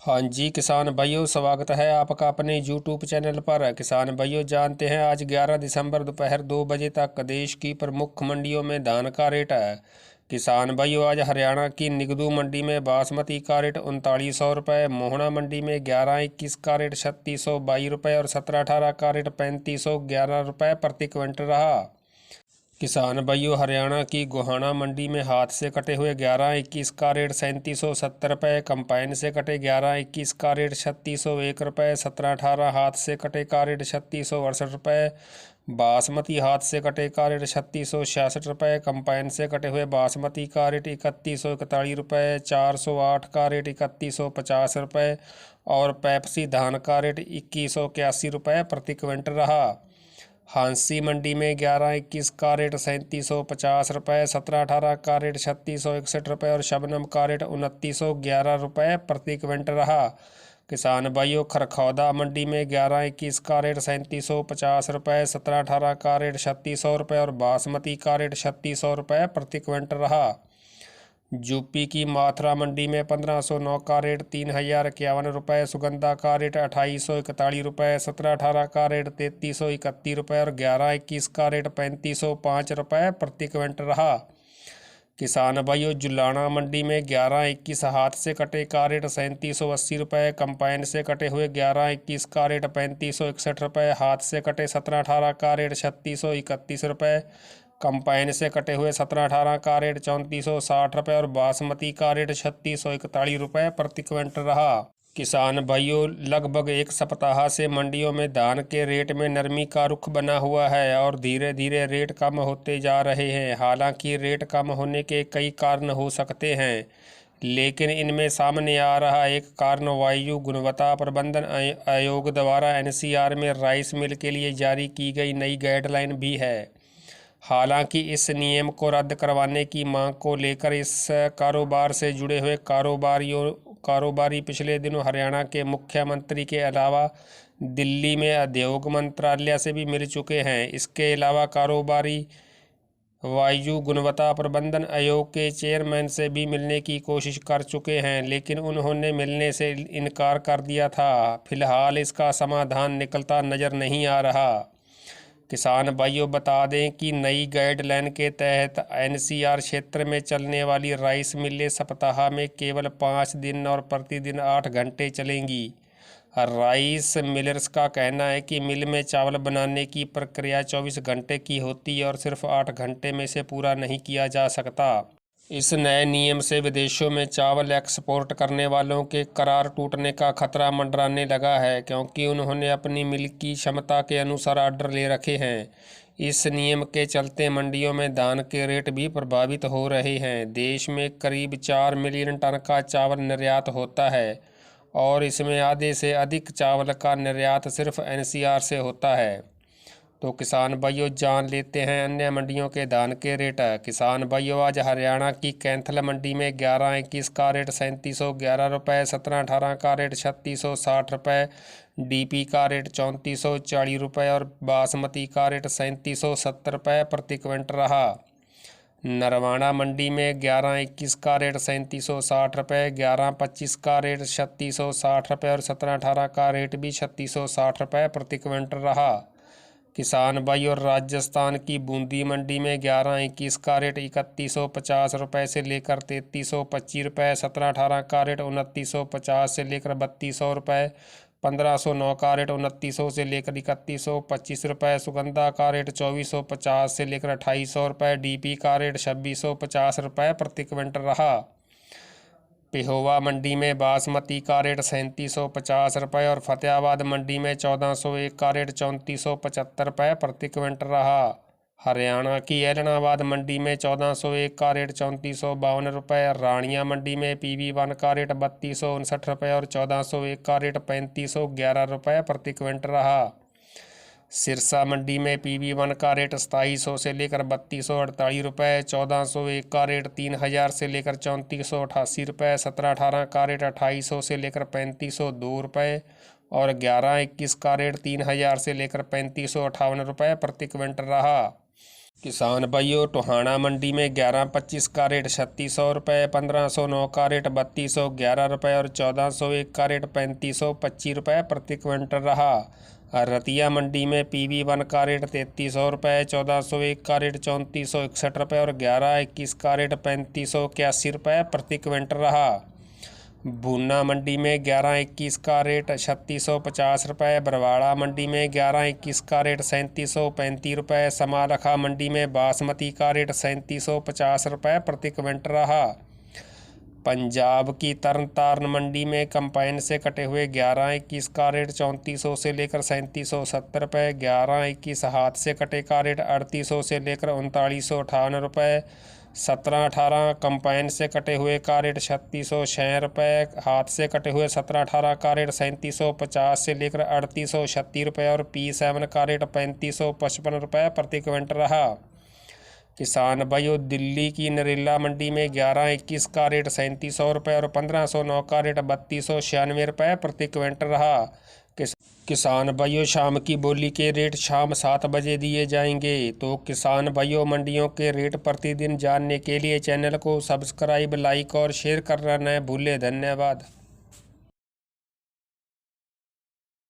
हाँ जी किसान भाइयों, स्वागत है आपका अपने यूट्यूब चैनल पर। किसान भाइयों, जानते हैं आज 11 दिसंबर दोपहर 2 बजे तक देश की प्रमुख मंडियों में धान का रेट है। किसान भाइयों, आज हरियाणा की निगदू मंडी में बासमती का रेट 3900 रुपये, मोहना मंडी में 11-21 का रेट 3622 रुपये और 17-18 का रेट 3511 रुपये प्रति क्विंटल रहा। किसान भाइयों, हरियाणा की गोहाना मंडी में हाथ से कटे हुए 11-21 का रेट 3770 रुपये, कंपाइन से कटे 11-21 का रेट 3601 रुपये, 17-18 हाथ से कटे का रेट 3668 रुपये, बासमती हाथ से कटे का रेट 3666 रुपये, कंपाइन से कटे हुए बासमती का रेट 3141 रुपये, 408 का रेट 3150 रुपये और पैप्सी धान का रेट 2181 रुपये प्रति क्विंटल रहा। हांसी मंडी में 11-21 का रेट 3750 रुपये, 17-18 का रेट 3661 रुपये और शबनम का रेट 2911 रुपये प्रति क्विंटल रहा। किसान भाइयों, खरखौदा मंडी में 11-21 का रेट 3750 रुपये, 17-18 का रेट 3600 रुपये और बासमती का रेट 3600 रुपये प्रति क्विंटल रहा। यूपी की माथुरा मंडी में 1509 का रेट 3051 रुपये, सुगंधा का रेट 2841 रुपये, 17-18 का रेट 3331 रुपये और 11-21 का रेट 3505 रुपये प्रति क्विंटल रहा। किसान भाइयों, जुलाना मंडी में 11-21 हाथ से कटे का रेट 3780 रुपये, कंपाइन से कटे हुए 11-21 का रेट 3561 रुपये, हाथ से कटे 17-18 का रेट 3631 रुपये, कंपाइन से कटे हुए 17-18 का रेट 3460 रुपये और बासमती का रेट 3641 रुपये प्रति क्विंटल रहा। किसान भाइयों, लगभग एक सप्ताह से मंडियों में धान के रेट में नरमी का रुख बना हुआ है और धीरे धीरे रेट कम होते जा रहे हैं। हालांकि रेट कम होने के कई कारण हो सकते हैं, लेकिन इनमें सामने आ रहा एक कारण वायु गुणवत्ता प्रबंधन आयोग द्वारा एनसीआर में राइस मिल के लिए जारी की गई नई गाइडलाइन भी है। हालांकि इस नियम को रद्द करवाने की मांग को लेकर इस कारोबार से जुड़े हुए कारोबारी पिछले दिनों हरियाणा के मुख्यमंत्री के अलावा दिल्ली में उद्योग मंत्रालय से भी मिल चुके हैं। इसके अलावा कारोबारी वायु गुणवत्ता प्रबंधन आयोग के चेयरमैन से भी मिलने की कोशिश कर चुके हैं, लेकिन उन्होंने मिलने से इनकार कर दिया था। फिलहाल इसका समाधान निकलता नज़र नहीं आ रहा। किसान भाइयों, बता दें कि नई गाइडलाइन के तहत एनसीआर क्षेत्र में चलने वाली राइस मिलें सप्ताह में केवल 5 दिन और प्रतिदिन 8 घंटे चलेंगी। राइस मिलर्स का कहना है कि मिल में चावल बनाने की प्रक्रिया 24 घंटे की होती है और सिर्फ 8 घंटे में से पूरा नहीं किया जा सकता। इस नए नियम से विदेशों में चावल एक्सपोर्ट करने वालों के करार टूटने का खतरा मंडराने लगा है, क्योंकि उन्होंने अपनी मिल की क्षमता के अनुसार ऑर्डर ले रखे हैं। इस नियम के चलते मंडियों में धान के रेट भी प्रभावित हो रहे हैं। देश में करीब 4 मिलियन टन का चावल निर्यात होता है और इसमें आधे से अधिक चावल का निर्यात सिर्फ एनसीआर से होता है। तो किसान भाइयों, जान लेते हैं अन्य मंडियों के धान के रेट। किसान भाइयों, आज हरियाणा की कैंथल मंडी में 11-21 का रेट 3711 रुपये, 17-18 का रेट 3660 रुपये, डीपी का रेट 3440 रुपये और बासमती का रेट 3770 रुपये प्रति क्विंटल रहा। नरवाना मंडी में 11-21 का रेट 3760 रुपये, 11-25 का रेट 3660 रुपये और 17-18 का रेट भी 3660 रुपये प्रति क्विंटल रहा। किसान भाई, और राजस्थान की बूंदी मंडी में 11-21 का रेट 3150 रुपये से लेकर 3325 रुपये, 17-18 का रेट 2950 से लेकर 3200 रुपये, 1509 का रेट 2900 से लेकर 3125 रुपये, सुगंधा का रेट 2450 से लेकर 2800 रुपये, डीपी का रेट 2650 रुपये प्रति क्विंटल रहा। पेहोवा मंडी में बासमती का रेट 3750 रुपये और फतेहाबाद मंडी में 1401 का रेट 3475 रुपये प्रति क्विंटल रहा। हरियाणा की ऐलनाबाद मंडी में 1401 का रेट 3452 रुपये, रानिया मंडी में PV1 का रेट 3259 रुपये और 1401 का रेट 3511 रुपये प्रति क्विंटल रहा। सिरसा मंडी में PV1 का रेट 2700 से लेकर 3248 रुपये, 1401 का रेट 3000 से लेकर 3488 रुपये, 17-18 का रेट 2800 से लेकर 3502 रुपये और 11-21 का रेट 3000 से लेकर 3558 रुपये प्रति क्विंटल रहा। किसान भाइयों, टोहाना मंडी में 1125 का रेट 3600 रुपये, 1509 का रेट 3211 रुपये और 1401 का रेट 3525 रुपये प्रति क्विंटल रहा। रतिया मंडी में PV1 का रेट 3300 रुपये, 1401 का रेट 3461 रुपये और 1121 का रेट 3581 रुपये प्रति क्विंटल रहा। भूना मंडी में 1121 का रेट 3650 रुपये, बरवाड़ा मंडी में 1121 का रेट 3735 रुपये, समालखा मंडी में बासमती का रेट 3750 रुपये प्रति क्विंटल रहा। पंजाब की तरन तारण मंडी में कंपाइन से कटे हुए 1121 का रेट 3400 से लेकर 3770 रुपये, 1121 हाथ से कटे का रेट 3800 से लेकर 3958 रुपये, 1718 कंपाइन से कटे हुए का रेट 3606 रुपये, हाथ से कटे हुए 1718 का रेट 3750 से लेकर 3836 रुपये और P7 का रेट 3555 रुपये प्रति क्विंटल रहा। किसान भाइयों, दिल्ली की नरेला मंडी में 1121 का रेट 3700 रुपये और 1509 का रेट 3296 रुपये प्रति क्विंटल रहा। किसान भाइयों, शाम की बोली के रेट शाम 7 बजे दिए जाएंगे। तो किसान भाइयों, मंडियों के रेट प्रतिदिन जानने के लिए चैनल को सब्सक्राइब, लाइक और शेयर करना न भूलें। धन्यवाद।